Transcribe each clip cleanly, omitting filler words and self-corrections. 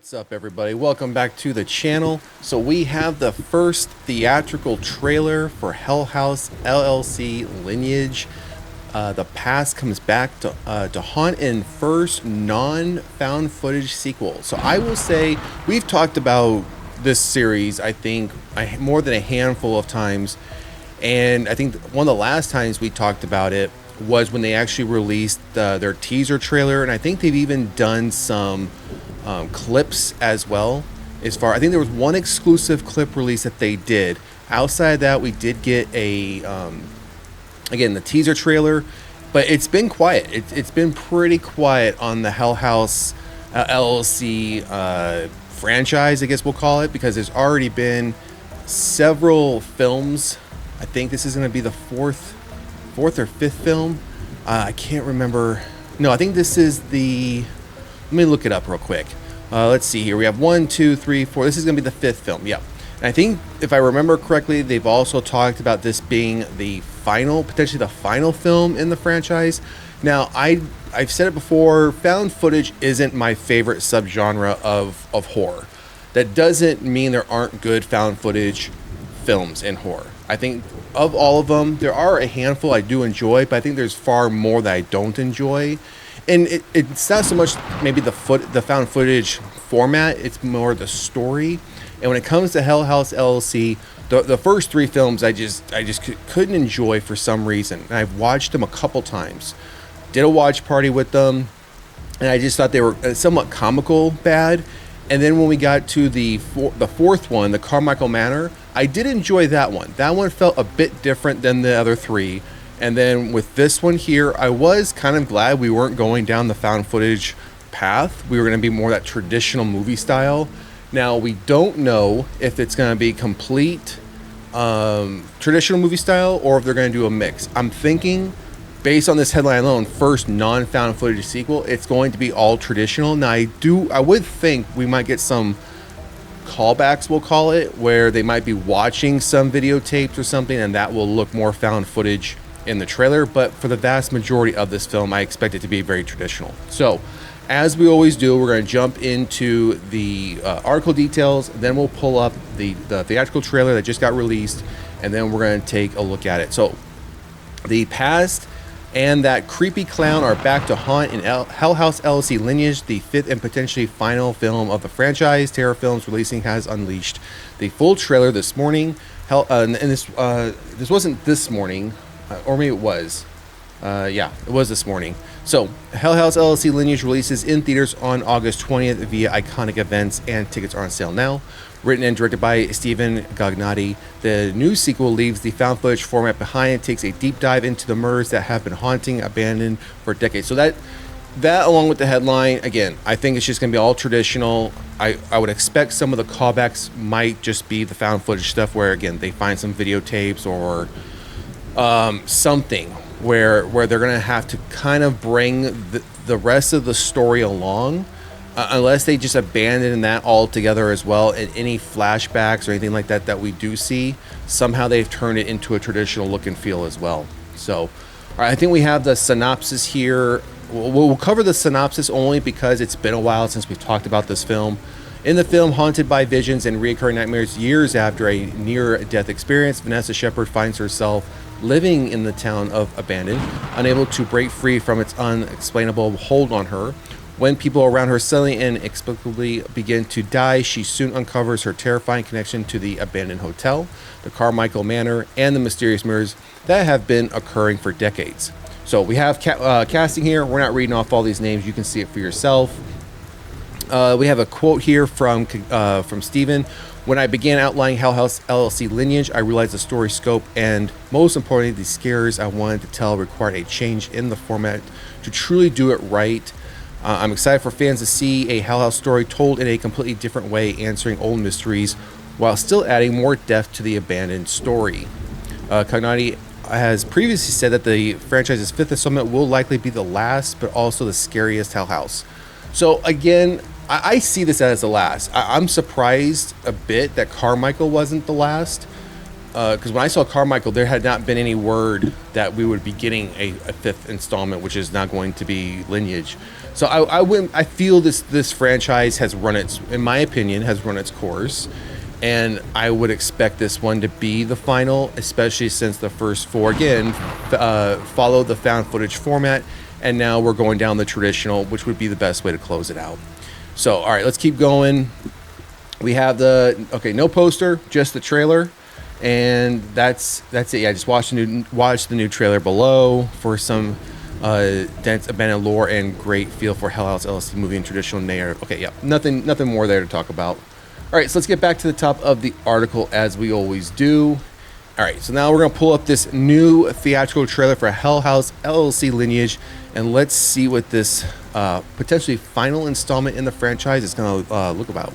What's up, everybody? Welcome back to the channel. So we have the first theatrical trailer for Hell House LLC Lineage. The past comes back to haunt in first non-found footage sequel. So I will say we've talked about this series, I think, more than a handful of times. And I think one of the last times we talked about it was when they actually released their teaser trailer. And I think they've even done some clips as well. I think there was one exclusive clip release that they did. Outside of that, we did get again, the teaser trailer, but it's been quiet. It's been pretty quiet on the Hell House LLC franchise, I guess we'll call it, because there's already been several films. I think this is going to be the fourth or fifth film. I can't remember. No, I think this is the... Let me look it up real quick. Let's see here. We have 1, 2, 3, 4. This is going to be the fifth film. Yeah. And I think, if I remember correctly, they've also talked about this being potentially the final film in the franchise. Now, I've said it before, found footage isn't my favorite subgenre of horror. That doesn't mean there aren't good found footage films in horror. I think of all of them, there are a handful I do enjoy, but I think there's far more that I don't enjoy. And it's not so much maybe the found footage format, it's more the story. And when it comes to Hell House LLC, the first three films I just couldn't enjoy for some reason. And I've watched them a couple times. Did a watch party with them, and I just thought they were somewhat comical bad. And then when we got to the fourth one, the Carmichael Manor, I did enjoy that one. That one felt a bit different than the other three. And then with this one here, I was kind of glad we weren't going down the found footage path. We were going to be more that traditional movie style. Now, we don't know if it's going to be complete traditional movie style or if they're going to do a mix. I'm thinking, based on this headline alone, first non-found footage sequel, it's going to be all traditional. Now, I would think we might get some callbacks, we'll call it, where they might be watching some videotapes or something, and that will look more found footage in the trailer. But for the vast majority of this film, I expect it to be very traditional. So, as we always do, we're going to jump into the article details, then we'll pull up the theatrical trailer that just got released, and then we're going to take a look at it. So, the past and that creepy clown are back to haunt in Hell House LLC Lineage, the fifth and potentially final film of the franchise. Terror Films releasing has unleashed the full trailer this morning. This wasn't this morning, or maybe it was. Yeah, it was this morning. So, Hell House LLC Lineage releases in theaters on August 20th via Iconic Events, and tickets are on sale now. Written and directed by Stephen Gagnotti, the new sequel leaves the found footage format behind and takes a deep dive into the murders that have been haunting abandoned for decades. So that along with the headline, again, I think it's just going to be all traditional. I would expect some of the callbacks might just be the found footage stuff where, again, they find some videotapes or something where they're going to have to kind of bring the rest of the story along. Unless they just abandon that altogether as well, and any flashbacks or anything like that we do see, somehow they've turned it into a traditional look and feel as well. So, all right, I think we have the synopsis here. We'll cover the synopsis only because it's been a while since we've talked about this film. In the film, haunted by visions and recurring nightmares years after a near-death experience, Vanessa Shepard finds herself living in the town of Abandon, unable to break free from its unexplainable hold on her. When people around her suddenly and inexplicably begin to die, she soon uncovers her terrifying connection to the abandoned hotel, the Carmichael Manor, and the mysterious mirrors that have been occurring for decades. So we have casting here. We're not reading off all these names. You can see it for yourself. We have a quote here from Steven. When I began outlining Hell House LLC Lineage, I realized the story scope and, most importantly, the scares I wanted to tell required a change in the format to truly do it right. I'm excited for fans to see a Hell House story told in a completely different way, answering old mysteries while still adding more depth to the abandoned story. Cognotti has previously said that the franchise's fifth installment will likely be the last, but also the scariest Hell House. So again, I see this as the last. I'm surprised a bit that Carmichael wasn't the last. because when I saw Carmichael, there had not been any word that we would be getting a fifth installment, which is now going to be Lineage. So I feel this franchise has run its, in my opinion, has run its course, and I would expect this one to be the final, especially since the first four again followed the found footage format, and now we're going down the traditional, which would be the best way to close it out. So all right, let's keep going. We have no poster, just the trailer. And that's it. Yeah, just watch the new trailer below for some dense abandoned lore and great feel for Hell House LLC movie and traditional narrative. Okay, yeah, nothing more there to talk about. All right, so let's get back to the top of the article as we always do. All right, so now we're gonna pull up this new theatrical trailer for Hell House LLC Lineage, and let's see what this potentially final installment in the franchise is gonna look about.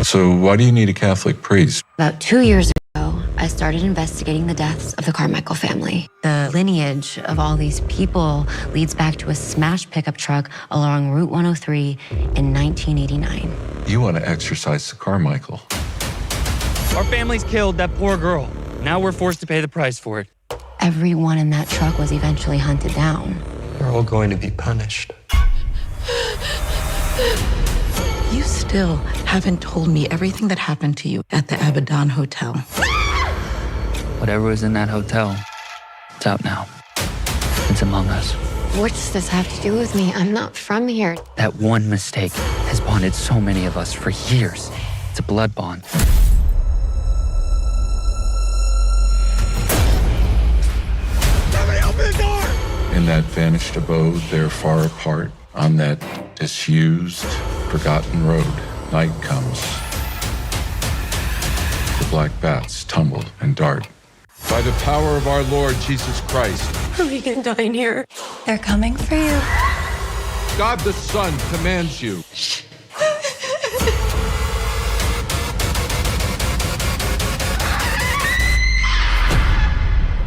So why do you need a Catholic priest? About 2 years ago, I started investigating the deaths of the Carmichael family. The lineage of all these people leads back to a smashed pickup truck along Route 103 in 1989. You want to exorcise the Carmichael. Our family's killed that poor girl. Now we're forced to pay the price for it. Everyone in that truck was eventually hunted down. We're all going to be punished. You still haven't told me everything that happened to you at the Abaddon Hotel. Whatever was in that hotel, it's out now. It's among us. What does this have to do with me? I'm not from here. That one mistake has bonded so many of us for years. It's a blood bond. In that vanished abode, they're far apart. On that disused, forgotten road, night comes. The black bats tumble and dart. By the power of our Lord Jesus Christ. Are we gonna die in here? They're coming for you. God the Son commands you.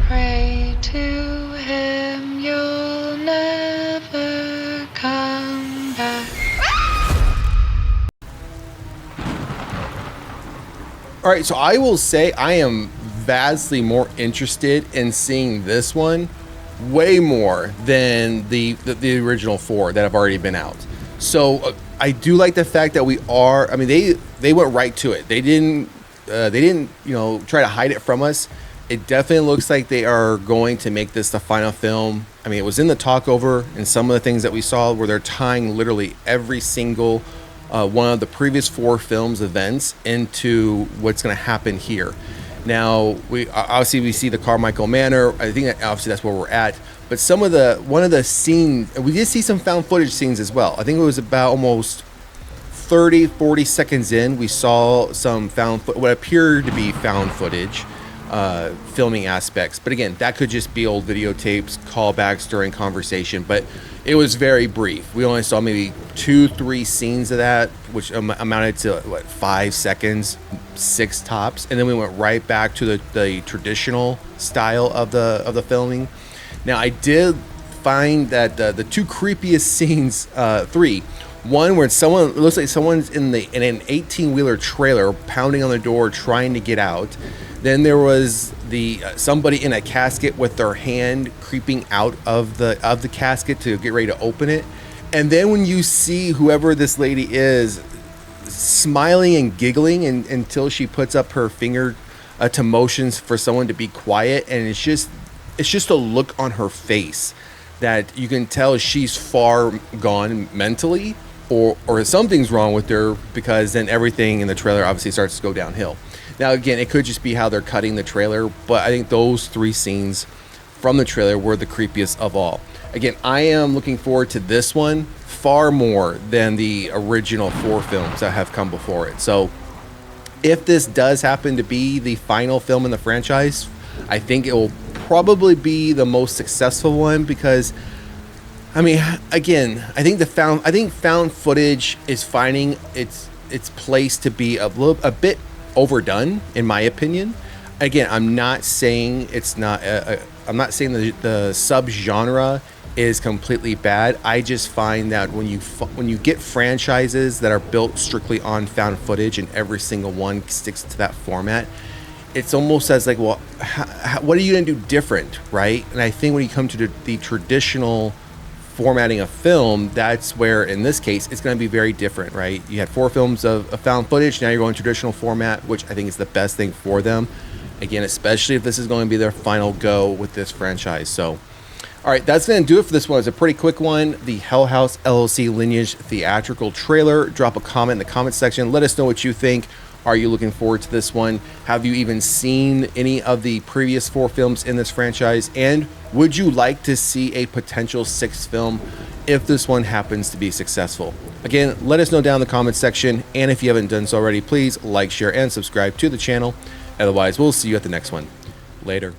Pray to him, you'll never come back. All right, so I will say I am vastly more interested in seeing this one, way more than the original four that have already been out. So I do like the fact that we are. I mean, they went right to it. They didn't try to hide it from us. It definitely looks like they are going to make this the final film. I mean, it was in the talkover, and some of the things that we saw where they're tying literally every single one of the previous four films events into what's going to happen here. Now, we see the Carmichael Manor. I think that obviously that's where we're at. But one of the scenes, we did see some found footage scenes as well. I think it was about almost 30-40 seconds in, we saw some what appeared to be found footage. Filming aspects, but again, that could just be old videotapes, callbacks during conversation, but it was very brief. We only saw maybe 2-3 scenes of that, which amounted to 5 seconds, 6 tops, and then we went right back to the traditional style of the filming. Now, I did find that the two creepiest scenes, 3. One where it looks like someone's in an 18-wheeler trailer pounding on the door trying to get out. Then there was somebody in a casket with their hand creeping out of the casket to get ready to open it. And then when you see whoever this lady is smiling and giggling until she puts up her finger to motions for someone to be quiet, and it's just a look on her face that you can tell she's far gone mentally, or something's wrong with her, because then everything in the trailer obviously starts to go downhill. Now, again, it could just be how they're cutting the trailer, but I think those 3 scenes from the trailer were the creepiest of all. Again, I am looking forward to this one far more than the original 4 films that have come before it. So if this does happen to be the final film in the franchise, I think it will probably be the most successful one, because I mean, again, I think found footage is finding its place to be a bit overdone, in my opinion. Again, I'm not saying it's not. I'm not saying the subgenre is completely bad. I just find that when you get franchises that are built strictly on found footage and every single one sticks to that format, it's almost as like, well, what are you going to do different, right? And I think when you come to the traditional formatting of film, that's where, in this case, it's going to be very different, right? You had 4 films of found footage. Now you're going traditional format, which I think is the best thing for them. Again, especially if this is going to be their final go with this franchise. So, all right, that's going to do it for this one. It's a pretty quick one. The Hell House LLC Lineage theatrical trailer. Drop a comment in the comment section. Let us know what you think. Are you looking forward to this one? Have you even seen any of the previous 4 films in this franchise? And would you like to see a potential 6th film if this one happens to be successful? Again, let us know down in the comment section. And if you haven't done so already, please like, share, and subscribe to the channel. Otherwise, we'll see you at the next one. Later.